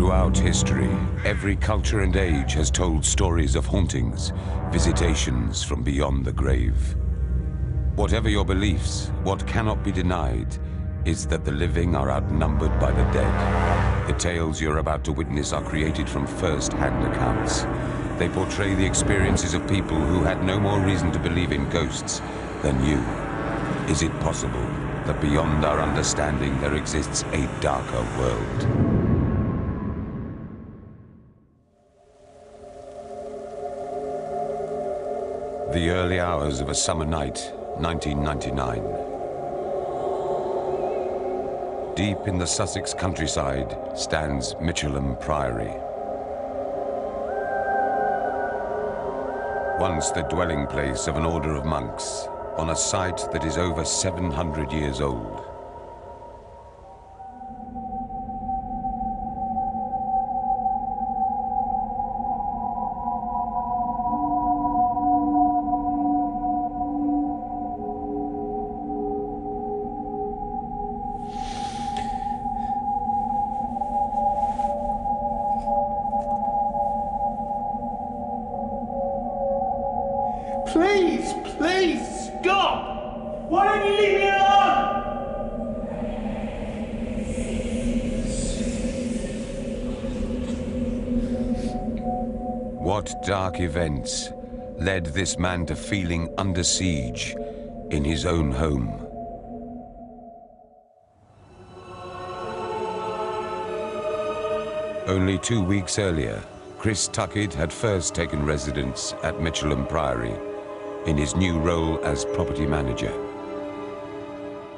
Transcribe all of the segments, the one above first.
Throughout history, every culture and age has told stories of hauntings, visitations from beyond the grave. Whatever your beliefs, what cannot be denied is that the living are outnumbered by the dead. The tales you're about to witness are created from first-hand accounts. They portray the experiences of people who had no more reason to believe in ghosts than you. Is it possible that beyond our understanding there exists a darker world? The early hours of a summer night, 1999. Deep in the Sussex countryside stands Michelham Priory. Once the dwelling place of an order of monks, on a site that is over 700 years old. Please, please, stop! Why don't you leave me alone? What dark events led this man to feeling under siege in his own home? Only 2 weeks earlier, Chris Tuckett had first taken residence at Michelham Priory in his new role as property manager.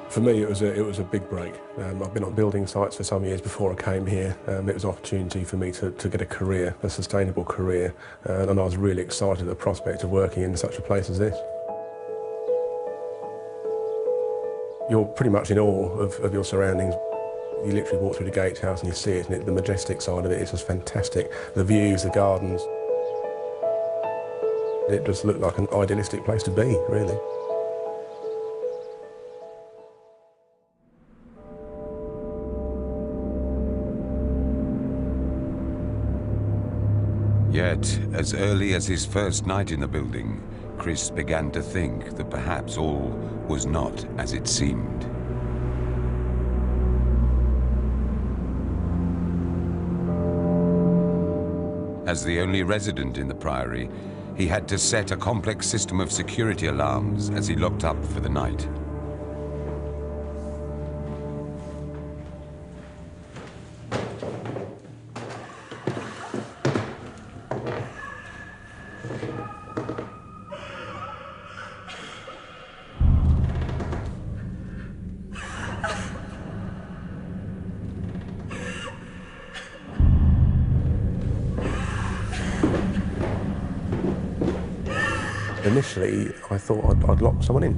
For me, it was a big break. I've been on building sites for some years before I came here. It was an opportunity for me to get a career, a sustainable career, and I was really excited at the prospect of working in such a place as this. You're pretty much in awe of your surroundings. You literally walk through the gatehouse and you see it, and the majestic side of it is just fantastic. The views, the gardens. It just looked like an idealistic place to be, really. Yet, as early as his first night in the building, Chris began to think that perhaps all was not as it seemed. As the only resident in the Priory, he had to set a complex system of security alarms as he locked up for the night. Initially, I thought I'd locked someone in.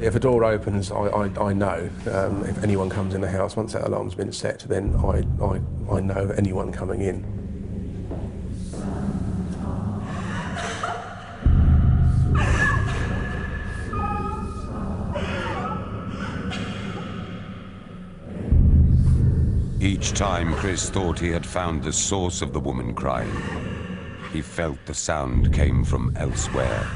If a door opens, I know if anyone comes in the house. Once that alarm's been set, then I know of anyone coming in. Each time Chris thought he had found the source of the woman crying, he felt the sound came from elsewhere.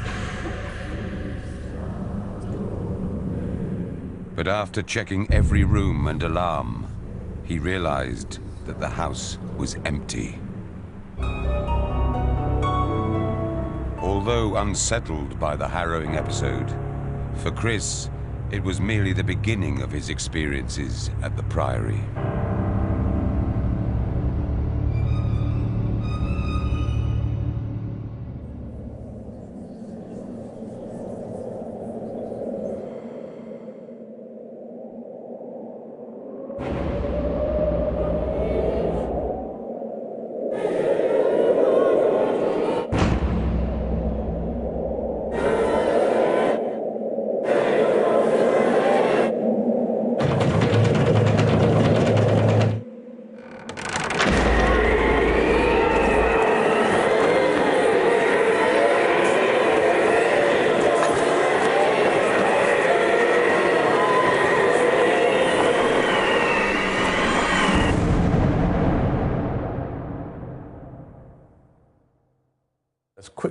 But after checking every room and alarm, he realized that the house was empty. Although unsettled by the harrowing episode, for Chris, it was merely the beginning of his experiences at the Priory.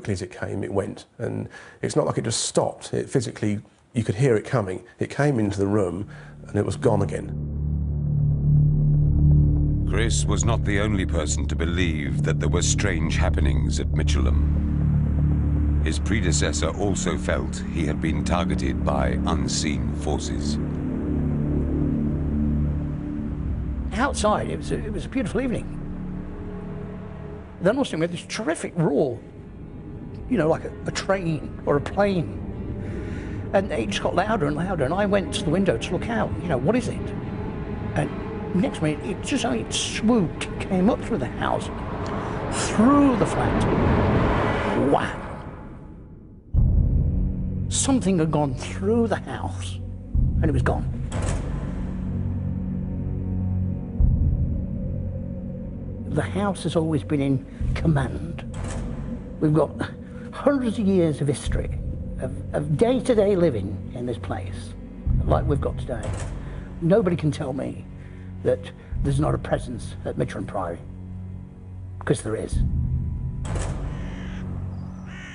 quickly as it came, it went. And it's not like it just stopped. It physically, you could hear it coming. It came into the room and it was gone again. Chris was not the only person to believe that there were strange happenings at Mitchelham. His predecessor also felt he had been targeted by unseen forces. Outside, it was a beautiful evening. Then all of a sudden we had this terrific roar, you know, like a train or a plane. And it just got louder and louder, and I went to the window to look out, you know, what is it? And next minute, it just it swooped, came up through the house, through the flat. Wow. Something had gone through the house, and it was gone. The house has always been in command. We've got hundreds of years of history, of day-to-day living in this place, like we've got today. Nobody can tell me that there's not a presence at Mitchelham Priory, because there is.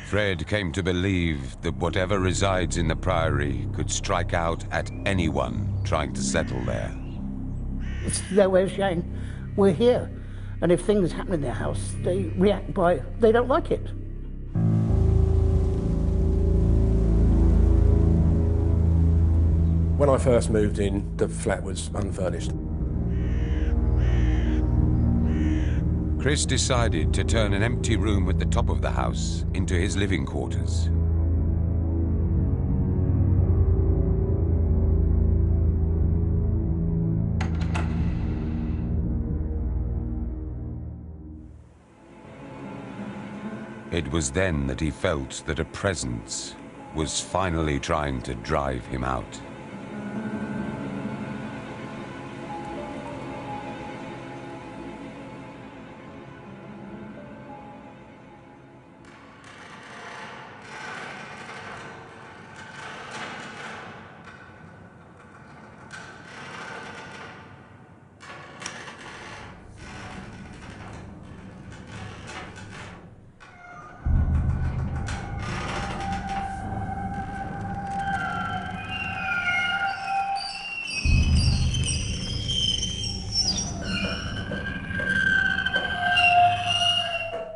Fred came to believe that whatever resides in the Priory could strike out at anyone trying to settle there. It's their way of saying, we're here. And if things happen in their house, they react by, they don't like it. When I first moved in, the flat was unfurnished. Chris decided to turn an empty room at the top of the house into his living quarters. It was then that he felt that a presence was finally trying to drive him out.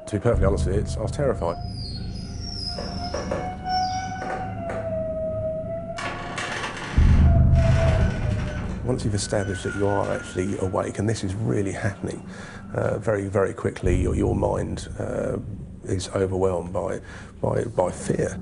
To be perfectly honest with you, I was terrified. Once you've established that you are actually awake and this is really happening, very, very quickly your mind is overwhelmed by fear.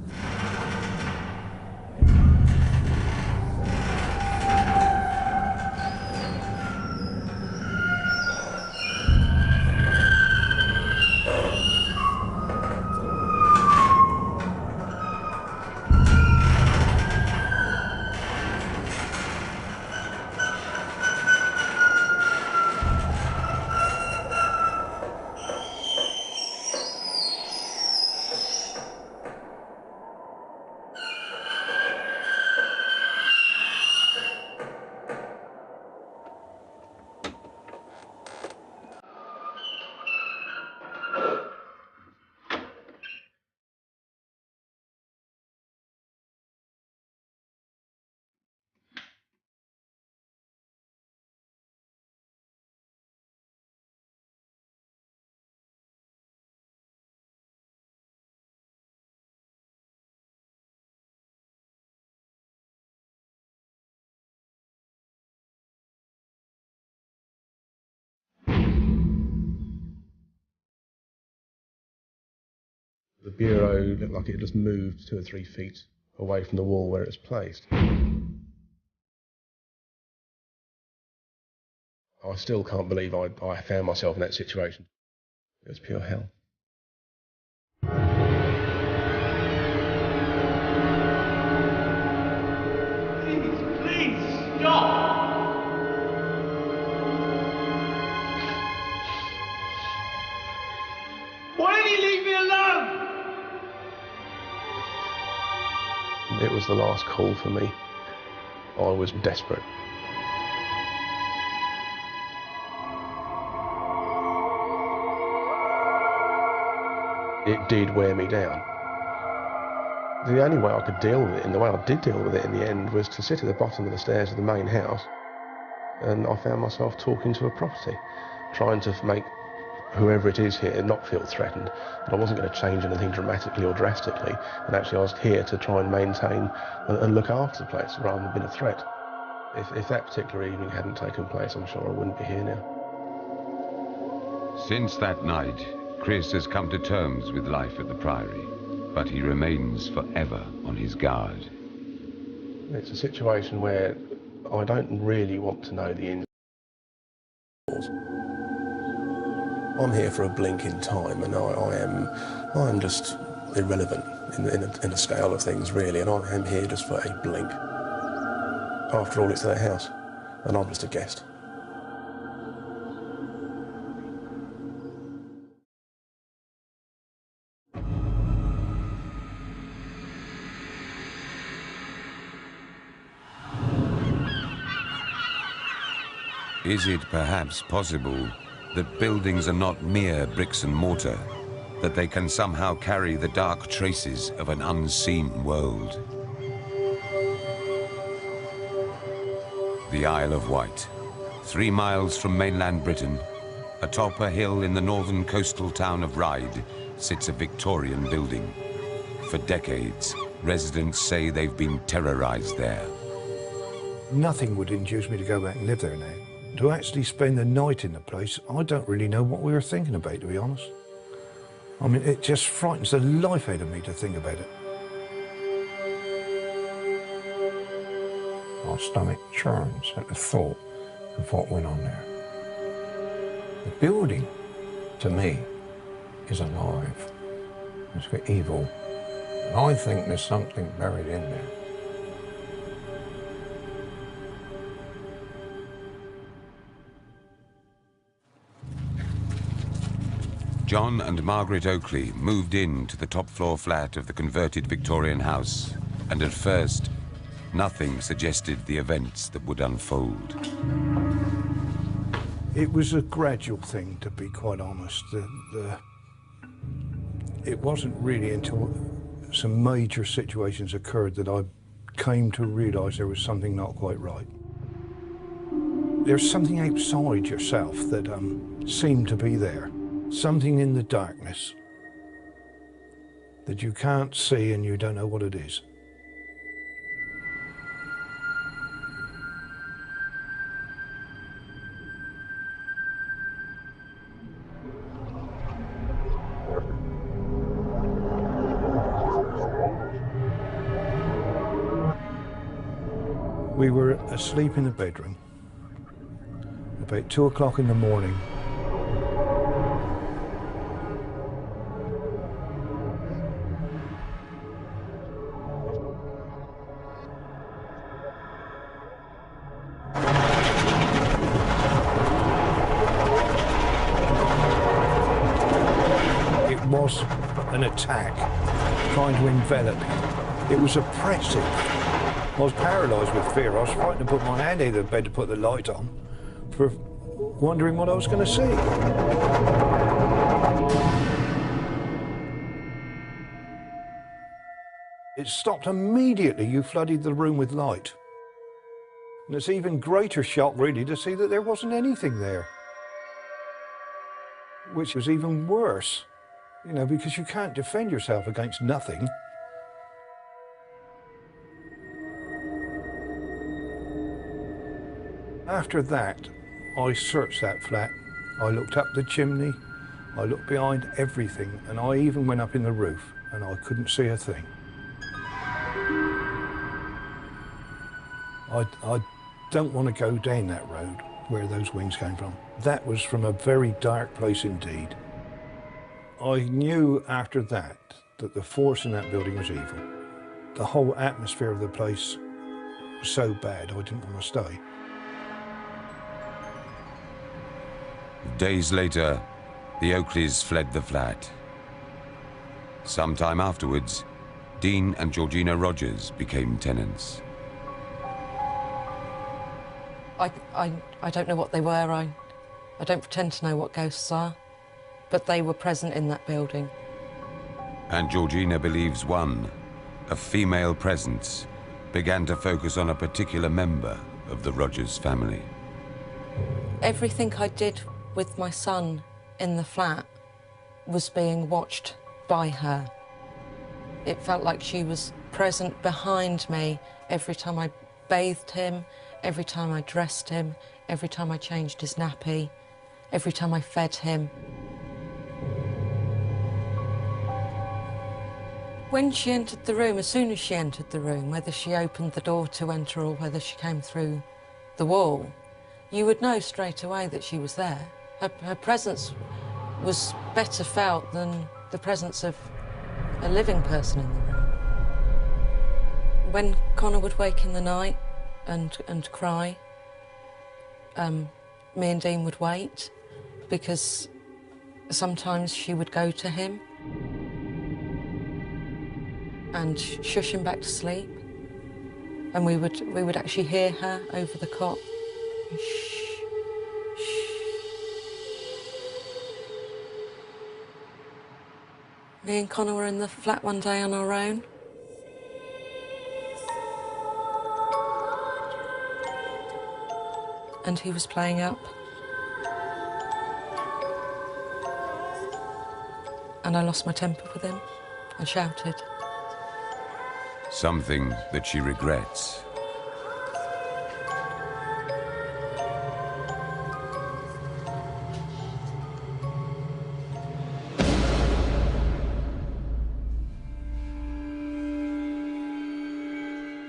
The bureau looked like it just moved 2 or 3 feet away from the wall where it was placed. I still can't believe I found myself in that situation. It was pure hell. Please, stop! Why don't you leave me alone? It was the last call for me. I was desperate. it did wear me down. The only way I could deal with it, and the way I did deal with it in the end, was to sit at the bottom of the stairs of the main house, and I found myself talking to a property, trying to make whoever it is here not feel threatened. But I wasn't going to change anything dramatically or drastically, and actually I was here to try and maintain and look after the place rather than being a threat. If that particular evening hadn't taken place, I'm sure I wouldn't be here now. Since that night, Chris has come to terms with life at the Priory, but he remains forever on his guard. It's a situation where I don't really want to know the ins and outs. I'm here for a blink in time, and I am just irrelevant in a scale of things, really, and I am here just for a blink. After all, it's their house, and I'm just a guest. Is it perhaps possible that buildings are not mere bricks and mortar, that they can somehow carry the dark traces of an unseen world? The Isle of Wight, 3 miles from mainland Britain, atop a hill in the northern coastal town of Ryde, sits a Victorian building. For decades, residents say they've been terrorized there. Nothing would induce me to go back and live there now. To actually spend the night in the place, I don't really know what we were thinking about, to be honest. I mean, it just frightens the life out of me to think about it. My stomach churns at the thought of what went on there. The building, to me, is alive. It's got evil. And I think there's something buried in there. John and Margaret Oakley moved in to the top-floor flat of the converted Victorian house, and at first, nothing suggested the events that would unfold. It was a gradual thing, to be quite honest. It wasn't really until some major situations occurred that I came to realise there was something not quite right. There's something outside yourself that seemed to be there. Something in the darkness that you can't see and you don't know what it is. We were asleep in the bedroom about 2 o'clock in the morning. Was an attack, trying to envelop you. It was oppressive. I was paralysed with fear. I was frightened to put my hand out of the bed to put the light on, for wondering what I was going to see. It stopped immediately. You flooded the room with light. And it's even greater shock, really, to see that there wasn't anything there. Which was even worse. You know, because you can't defend yourself against nothing. After that, I searched that flat. I looked up the chimney, I looked behind everything, and I even went up in the roof, and I couldn't see a thing. I don't want to go down that road where those wings came from. That was from a very dark place indeed. I knew after that that the force in that building was evil. The whole atmosphere of the place was so bad I didn't want to stay. Days later, the Oakleys fled the flat. Sometime afterwards, Dean and Georgina Rogers became tenants. I don't know what they were. I don't pretend to know what ghosts are. But they were present in that building. And Georgina believes one, a female presence, began to focus on a particular member of the Rogers family. Everything I did with my son in the flat was being watched by her. It felt like she was present behind me every time I bathed him, every time I dressed him, every time I changed his nappy, every time I fed him. When she entered the room, as soon as she entered the room, whether she opened the door to enter or whether she came through the wall, you would know straight away that she was there. Her presence was better felt than the presence of a living person in the room. When Connor would wake in the night and cry, me and Dean would wait, because sometimes she would go to him and shush him back to sleep, and we would actually hear her over the cot. Shh, shh. Me and Connor were in the flat one day on our own. And he was playing up. And I lost my temper with him and shouted. Something that she regrets.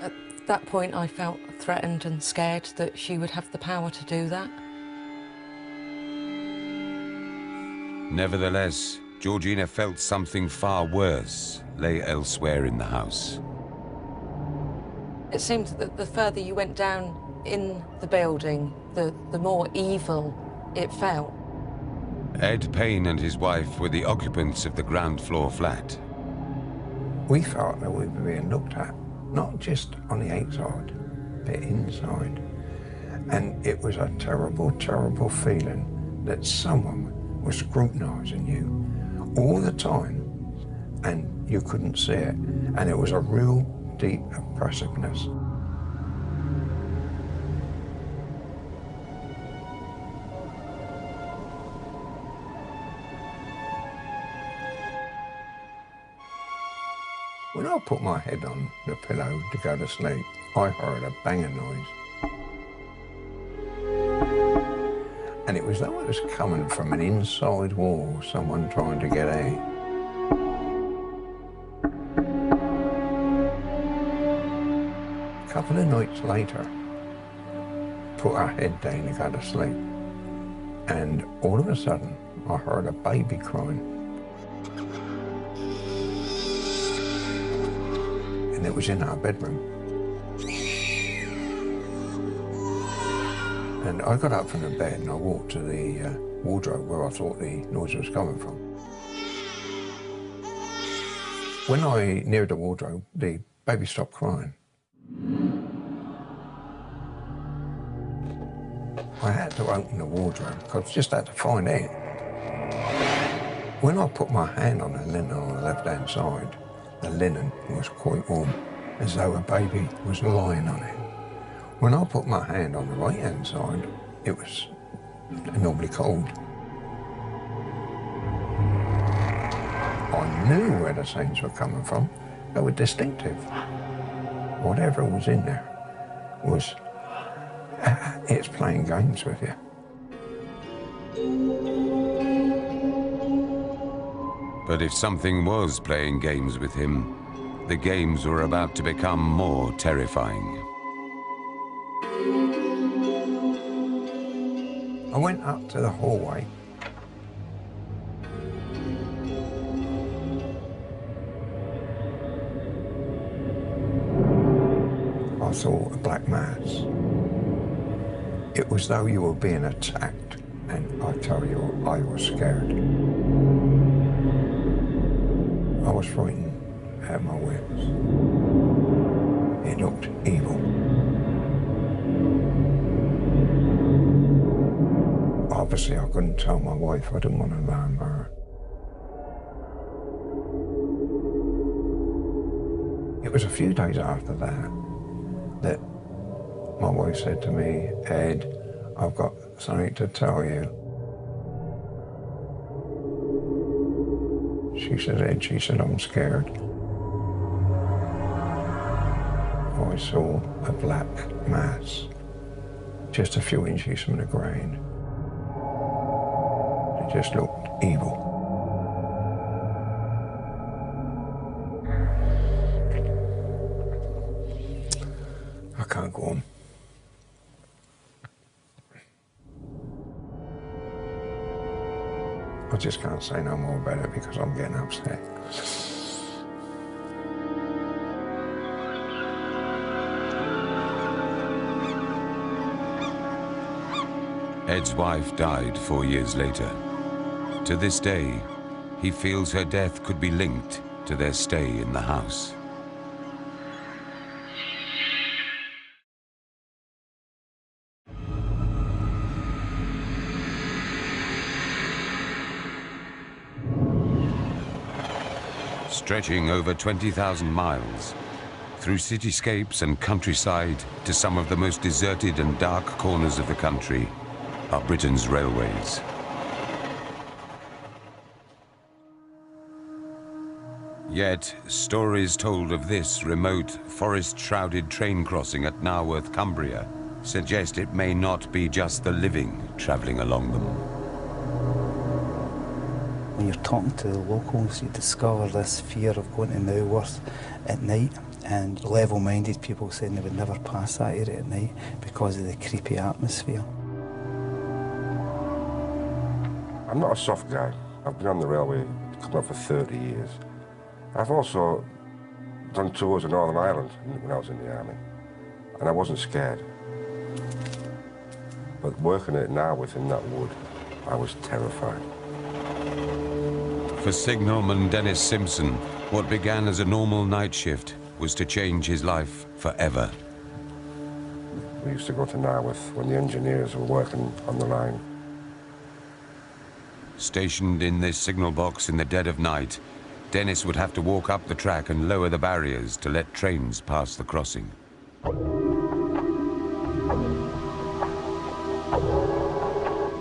At that point, I felt threatened and scared that she would have the power to do that. Nevertheless, Georgina felt something far worse lay elsewhere in the house. It seemed that the further you went down in the building, the more evil it felt. Ed Payne and his wife were the occupants of the ground floor flat. We felt that we were being looked at, not just on the outside, but inside. And it was a terrible, terrible feeling that someone was scrutinising you all the time, and you couldn't see it. And it was a real deep oppressiveness. When I put my head on the pillow to go to sleep, I heard a banging noise. And it was though it was coming from an inside wall, someone trying to get out. A couple of nights later, put our head down to go to sleep, and all of a sudden, I heard a baby crying. And it was in our bedroom. And I got up from the bed and I walked to the wardrobe where I thought the noise was coming from. When I neared the wardrobe, the baby stopped crying. I had to open the wardrobe because I just had to find out. When I put my hand on the linen on the left-hand side, the linen was quite warm, as though a baby was lying on it. When I put my hand on the right-hand side, it was normally cold. I knew where the sounds were coming from. They were distinctive. Whatever was in there was, it's playing games with you. But if something was playing games with him, the games were about to become more terrifying. I went up to the hallway. I saw a black mass. It was though you were being attacked, and I tell you, I was scared. I was frightened out of my wits. It looked evil. Obviously, I couldn't tell my wife. I didn't want to alarm her. was a few days after that that my wife said to me, Ed, I've got something to tell you. She said, Ed, she said, I'm scared. I saw a black mass, just a few inches from the ground. It just looked evil. I can't go on. I just can't say no more about it because I'm getting upset. Ed's wife died 4 years later. To this day, he feels her death could be linked to their stay in the house. Stretching over 20,000 miles, through cityscapes and countryside to some of the most deserted and dark corners of the country, are Britain's railways. Yet, stories told of this remote, forest-shrouded train crossing at Naworth, Cumbria, suggest it may not be just the living travelling along them. When you're talking to the locals, you discover this fear of going to Naworth at night, and level-minded people saying they would never pass that area at night because of the creepy atmosphere. I'm not a soft guy. I've been on the railway coming up for 30 years. I've also done tours of Northern Ireland when I was in the army, and I wasn't scared. But working it now within that wood, I was terrified. For signalman Dennis Simpson, what began as a normal night shift was to change his life forever. We used to go to Naworth when the engineers were working on the line. Stationed in this signal box in the dead of night, Dennis would have to walk up the track and lower the barriers to let trains pass the crossing.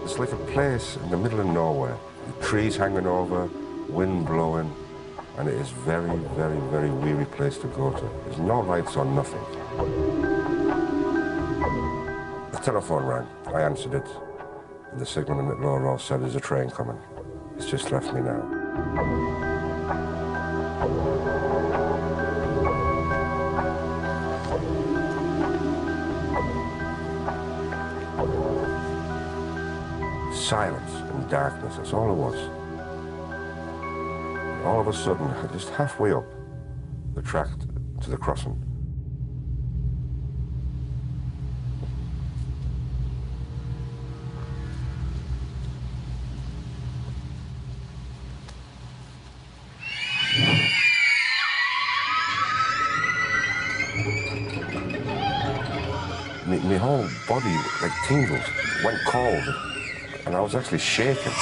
It's like a place in the middle of nowhere. The trees hanging over, wind blowing, and it is very, very, very weary place to go to. There's no lights on, nothing. The telephone rang. I answered it, and the signalman at Low Row said, there's a train coming. It's just left me now. Silence and darkness, that's all it was. And all of a sudden, just halfway up the track to the crossing, my whole body like tingled, went cold, and I was actually shaking.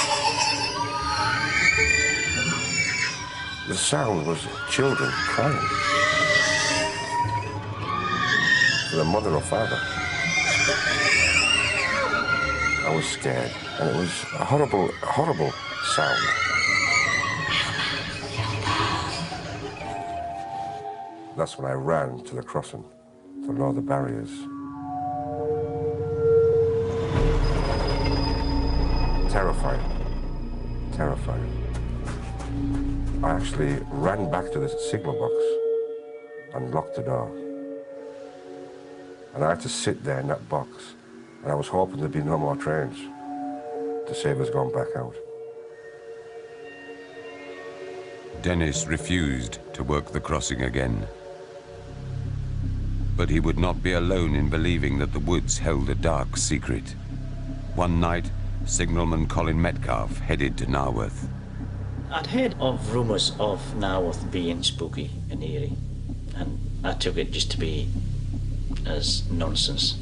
The sound was children crying. For their mother or father. I was scared, and it was a horrible, horrible sound. That's when I ran to the crossing to lower the barriers. Terrifying. Terrifying. I actually ran back to the signal box and locked the door. And I had to sit there in that box, and I was hoping there'd be no more trains to save us going back out. Dennis refused to work the crossing again. But he would not be alone in believing that the woods held a dark secret. One night, signalman Colin Metcalf headed to Naworth. I'd heard of rumours of Naworth being spooky and eerie, and I took it just to be as nonsense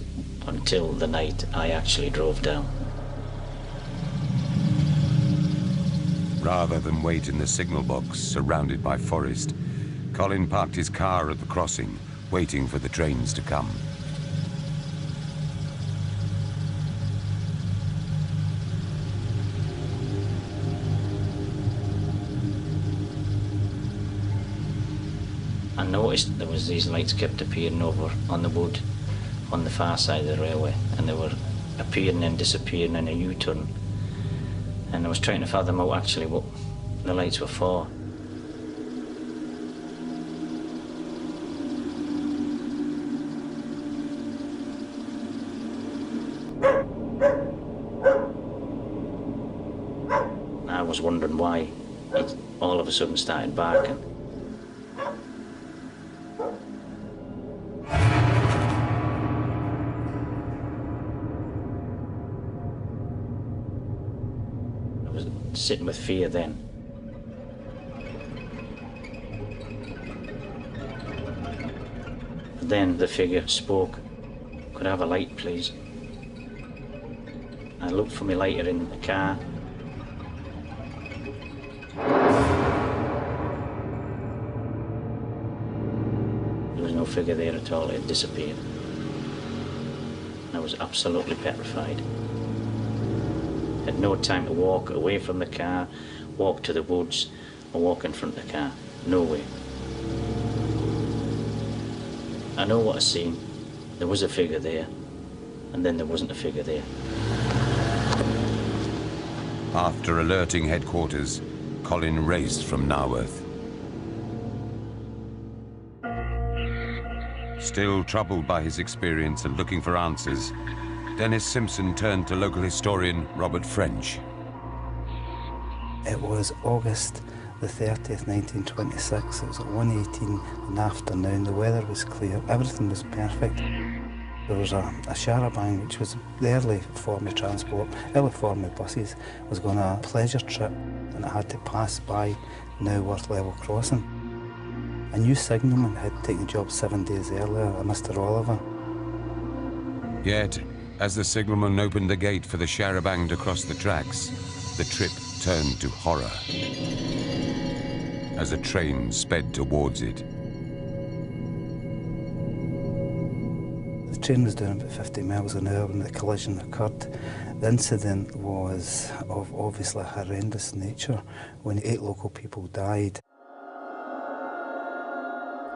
until the night I actually drove down. Rather than wait in the signal box surrounded by forest, Colin parked his car at the crossing, waiting for the trains to come. I noticed there was these lights kept appearing over on the wood on the far side of the railway, and they were appearing and disappearing in a U-turn. And I was trying to fathom out actually what the lights were for. And I was wondering why it all of a sudden started barking. Sitting with fear then. Then the figure spoke. "Could I have a light, please?" I looked for my lighter in the car. There was no figure there at all. It had disappeared. I was absolutely petrified. Had no time to walk away from the car, walk to the woods, or walk in front of the car. No way. I know what I seen. There was a figure there, and then there wasn't a figure there. After alerting headquarters, Colin raced from Naworth. Still troubled by his experience and looking for answers, Dennis Simpson turned to local historian Robert French. It was August the 30th, 1926. It was at 1:18 in the afternoon. The weather was clear. Everything was perfect. There was a charabanc, which was the early form of transport, early form of buses, was going on a pleasure trip, and it had to pass by Naworth level crossing. A new signalman had taken the job 7 days earlier, a Mr. Oliver. Yet, as the signalman opened the gate for the charabanc to cross the tracks, the trip turned to horror as a train sped towards it. The train was doing about 50 miles an hour when the collision occurred. The incident was of obviously horrendous nature when 8 local people died.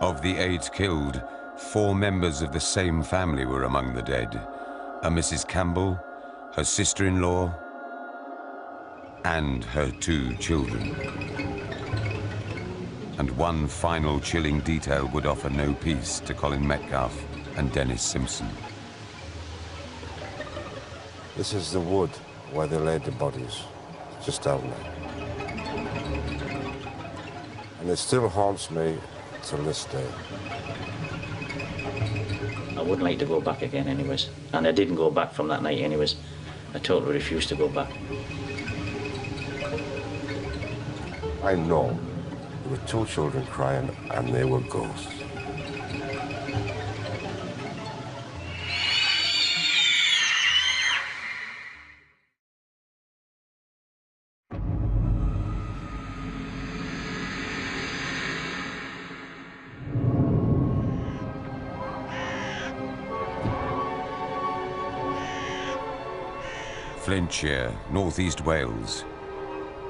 Of the 8 killed, 4 members of the same family were among the dead. A Mrs. Campbell, her sister-in-law, and her 2 children. And one final chilling detail would offer no peace to Colin Metcalfe and Dennis Simpson. This is the wood where they laid the bodies, just down there. And it still haunts me till this day. I wouldn't like to go back again anyways. And I didn't go back from that night anyways. I totally refused to go back. I know there were 2 children crying and they were ghosts. Flintshire, northeast Wales.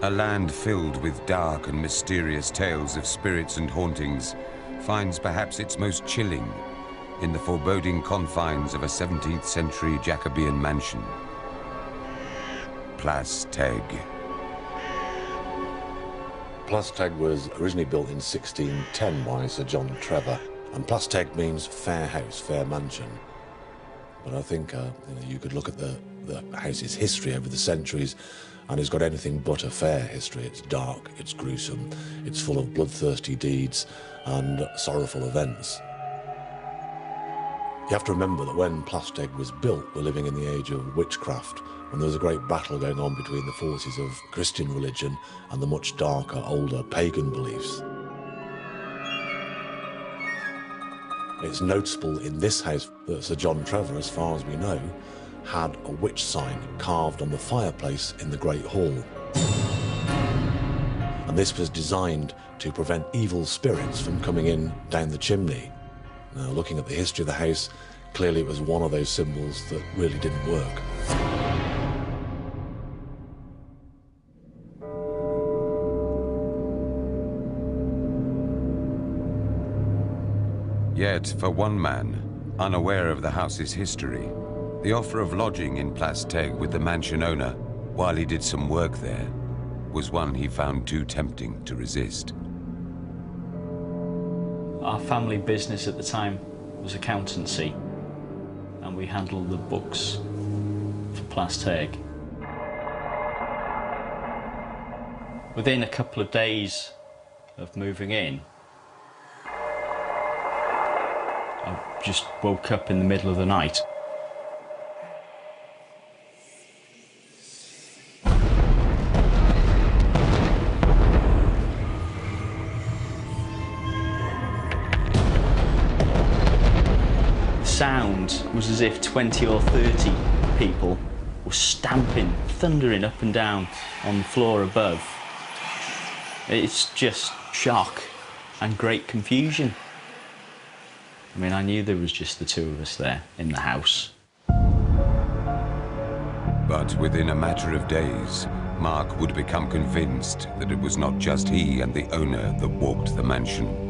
A land filled with dark and mysterious tales of spirits and hauntings finds perhaps its most chilling in the foreboding confines of a 17th century Jacobean mansion. Plas Teg. Plas Teg was originally built in 1610 by Sir John Trevor, and Plas Teg means fair house, fair mansion. But I think you could look at the house's history over the centuries, and it's got anything but a fair history. It's dark, it's gruesome, it's full of bloodthirsty deeds and sorrowful events. You have to remember that when Plas Teg was built, we're living in the age of witchcraft, when there was a great battle going on between the forces of Christian religion and the much darker, older pagan beliefs. It's noticeable in this house that Sir John Trevor, as far as we know, had a witch sign carved on the fireplace in the Great Hall. And this was designed to prevent evil spirits from coming in down the chimney. Now, looking at the history of the house, clearly it was one of those symbols that really didn't work. Yet, for one man, unaware of the house's history, the offer of lodging in Plas Teg with the mansion owner, while he did some work there, was one he found too tempting to resist. Our family business at the time was accountancy, and we handled the books for Plas Teg. Within a couple of days of moving in, I just woke up in the middle of the night. The sound was as if 20 or 30 people were stamping, thundering up and down on the floor above. It's just shock and great confusion. I mean, I knew there was just the two of us there in the house. But within a matter of days, Mark would become convinced that it was not just he and the owner that walked the mansion.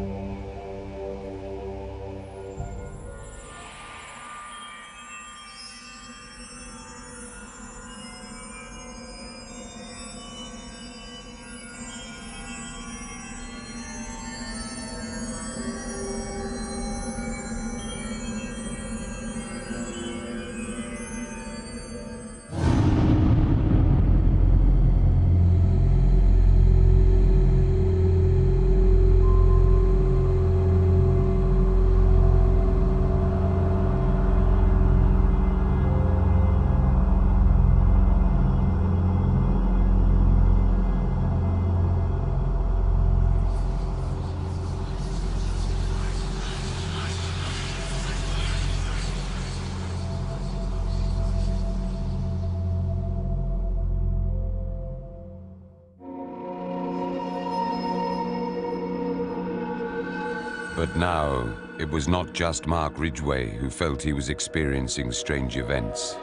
But now, it was not just Mark Ridgway who felt he was experiencing strange events.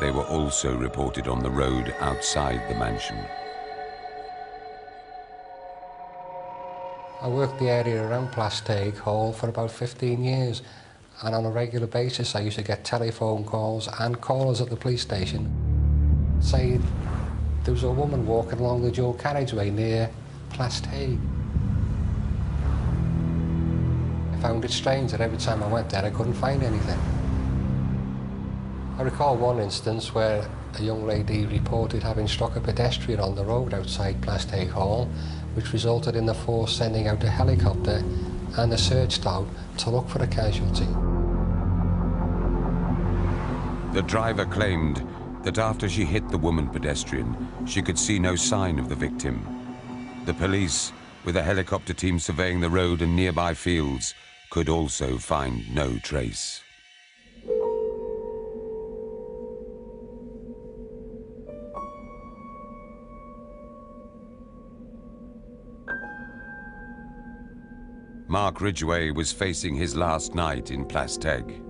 They were also reported on the road outside the mansion. I worked the area around Plas Teg Hall for about 15 years, and on a regular basis I used to get telephone calls and callers at the police station saying there was a woman walking along the dual carriageway near Plas Teg. I found it strange that every time I went there I couldn't find anything. I recall one instance where a young lady reported having struck a pedestrian on the road outside Plas Teg Hall, which resulted in the force sending out a helicopter and a search dog to look for a casualty. The driver claimed that after she hit the woman pedestrian, she could see no sign of the victim. The police, with a helicopter team surveying the road and nearby fields, could also find no trace. Mark Ridgway was facing his last night in Plas Teg.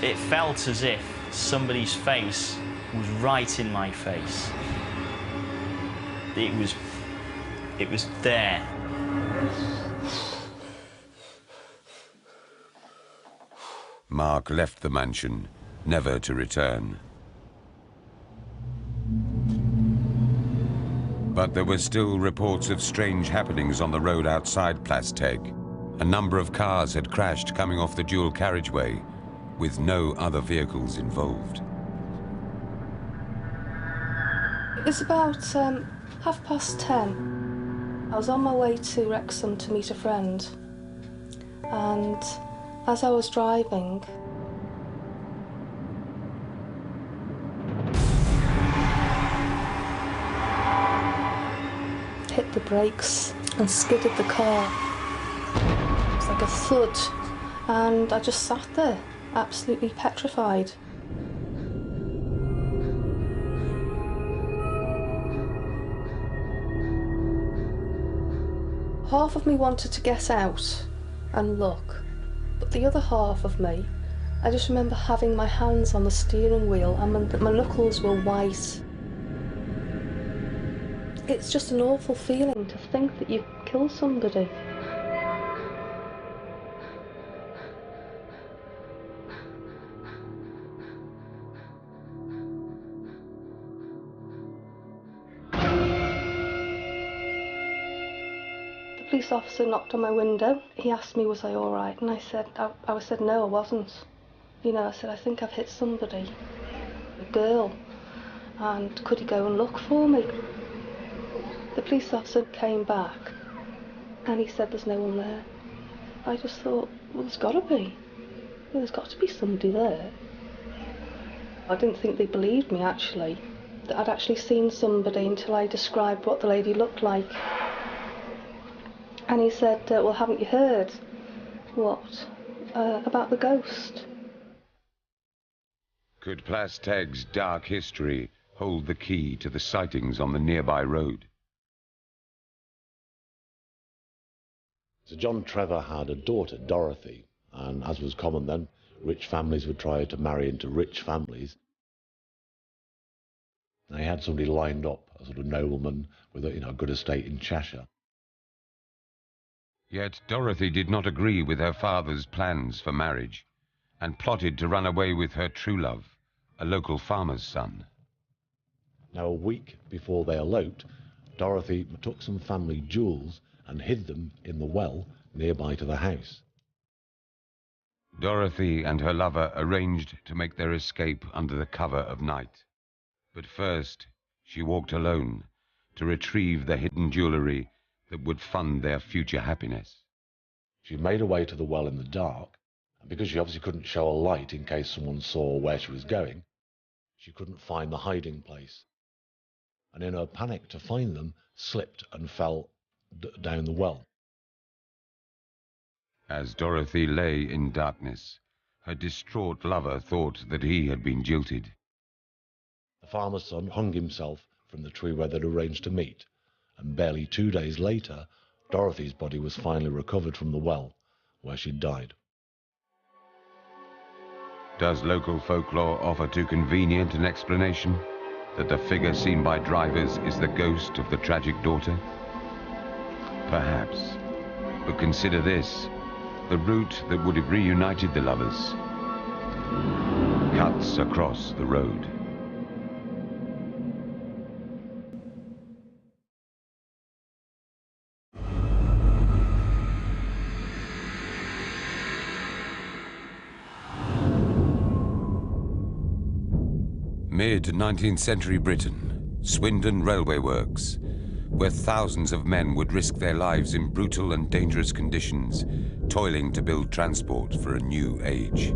It felt as if somebody's face was right in my face. It was there. Mark left the mansion, never to return. But there were still reports of strange happenings on the road outside Plas Teg. A number of cars had crashed coming off the dual carriageway, with no other vehicles involved. It's about 10:30. I was on my way to Wrexham to meet a friend, and as I was driving, hit the brakes and skidded the car. It was like a thud, and I just sat there, absolutely petrified. Half of me wanted to get out and look, but the other half of me, I just remember having my hands on the steering wheel and my knuckles were white. It's just an awful feeling to think that you've killed somebody. The police officer knocked on my window. He asked me was I all right, and I said no, I wasn't. You know, I said I think I've hit somebody, a girl, and could he go and look for me? The police officer came back and he said there's no one there. I just thought, well, there's got to be. Well, there's got to be somebody there. I didn't think they believed me, actually, that I'd actually seen somebody until I described what the lady looked like. And he said, well, haven't you heard? What? About the ghost? Could Plas Teg's dark history hold the key to the sightings on the nearby road? So John Trevor had a daughter, Dorothy, and as was common then, rich families would try to marry into rich families. And he had somebody lined up, a sort of nobleman with a good estate in Cheshire. Yet Dorothy did not agree with her father's plans for marriage and plotted to run away with her true love, a local farmer's son. Now, a week before they eloped, Dorothy took some family jewels and hid them in the well nearby to the house. Dorothy and her lover arranged to make their escape under the cover of night. But first, she walked alone to retrieve the hidden jewellery that would fund their future happiness. She made her way to the well in the dark, and because she obviously couldn't show a light in case someone saw where she was going, she couldn't find the hiding place. And in her panic to find them, slipped and fell down the well. As Dorothy lay in darkness, her distraught lover thought that he had been jilted. The farmer's son hung himself from the tree where they'd arranged to meet, and barely 2 days later, Dorothy's body was finally recovered from the well, where she'd died. Does local folklore offer too convenient an explanation that the figure seen by drivers is the ghost of the tragic daughter? Perhaps. But consider this: the route that would have reunited the lovers cuts across the road. Mid-19th century Britain, Swindon Railway Works, where thousands of men would risk their lives in brutal and dangerous conditions, toiling to build transport for a new age.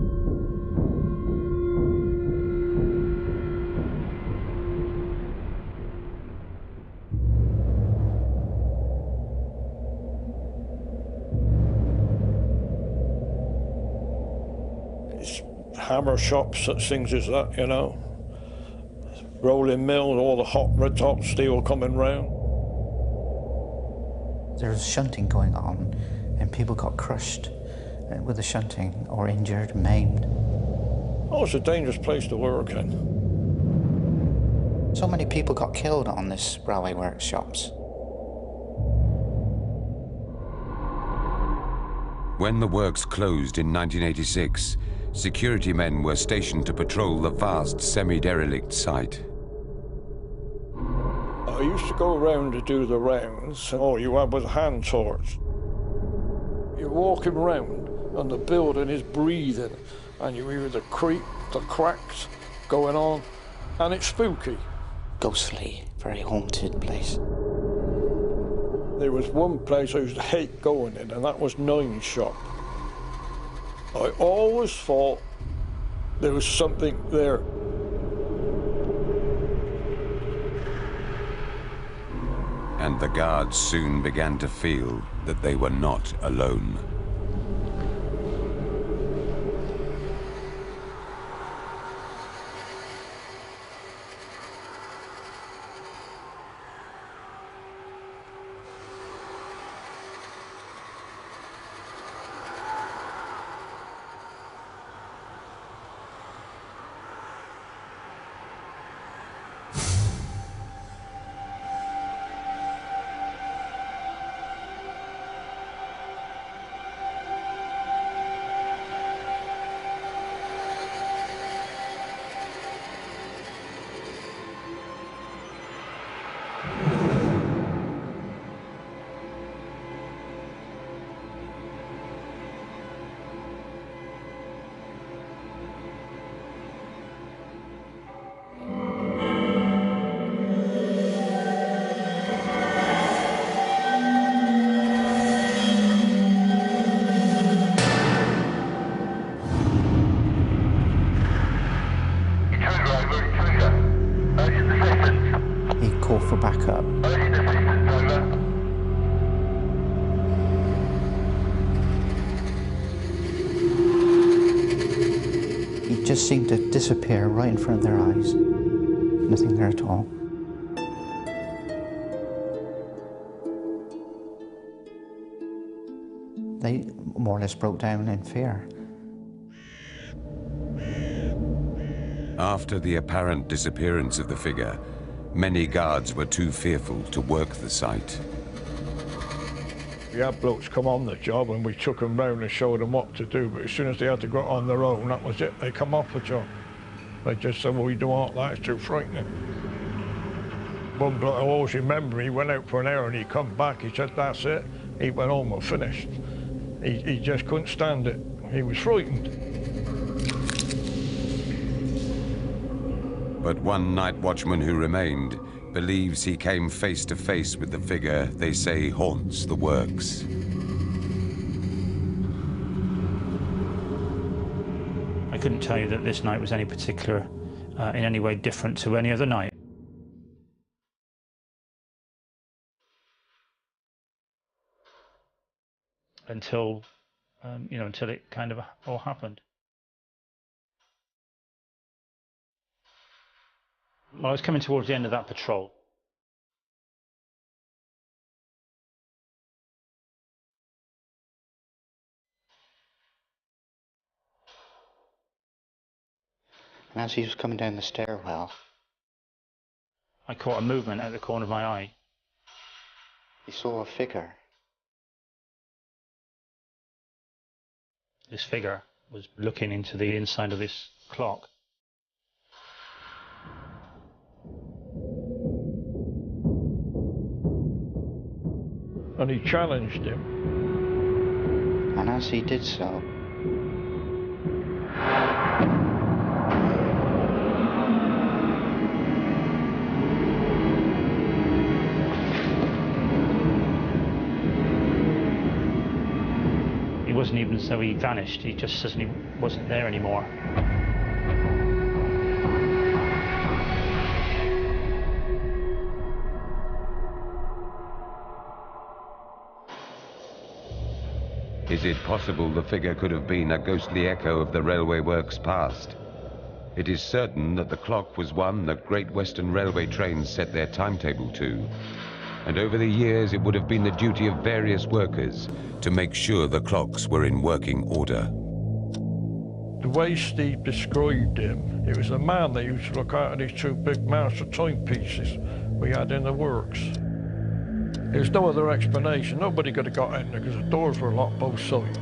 It's hammer shops, such things as that, you know. Rolling mills, all the red hot steel coming round. There was shunting going on, and people got crushed with the shunting, or injured, maimed. Oh, it's a dangerous place to work in. So many people got killed on this railway workshops. When the works closed in 1986, security men were stationed to patrol the vast semi-derelict site. I used to go around to do the rounds, and all you had was a hand torch. You're walking around, and the building is breathing, and you hear the creak, the cracks going on, and it's spooky. Ghostly, very haunted place. There was one place I used to hate going in, and that was Nine Shop. I always thought there was something there. And the guards soon began to feel that they were not alone. For backup. He just seemed to disappear right in front of their eyes. Nothing there at all. They more or less broke down in fear. After the apparent disappearance of the figure, many guards were too fearful to work the site. We had blokes come on the job and we took them round and showed them what to do, but as soon as they had to go on their own, that was it, they come off the job. They just said, well, we don't want that, it's too frightening. One bloke I always remember, he went out for an hour and he come back, he said, that's it, he went home and finished. He just couldn't stand it, he was frightened. But one night watchman who remained believes he came face to face with the figure they say haunts the works. I couldn't tell you that this night was any particular, in any way different to any other night. Until, until it kind of all happened. Well, I was coming towards the end of that patrol. And as he was coming down the stairwell, I caught a movement at the corner of my eye. he saw a figure. This figure was looking into the inside of this clock. And he challenged him. And as he did so, It wasn't even so he vanished, he just suddenly wasn't there anymore. Is it possible the figure could have been a ghostly echo of the railway works past? It is certain that the clock was one that Great Western Railway trains set their timetable to, and over the years it would have been the duty of various workers to make sure the clocks were in working order. The way Steve described him, it was a man that used to look out of these two big master timepieces we had in the works. There's no other explanation. Nobody could have got in there because the doors were locked both sides.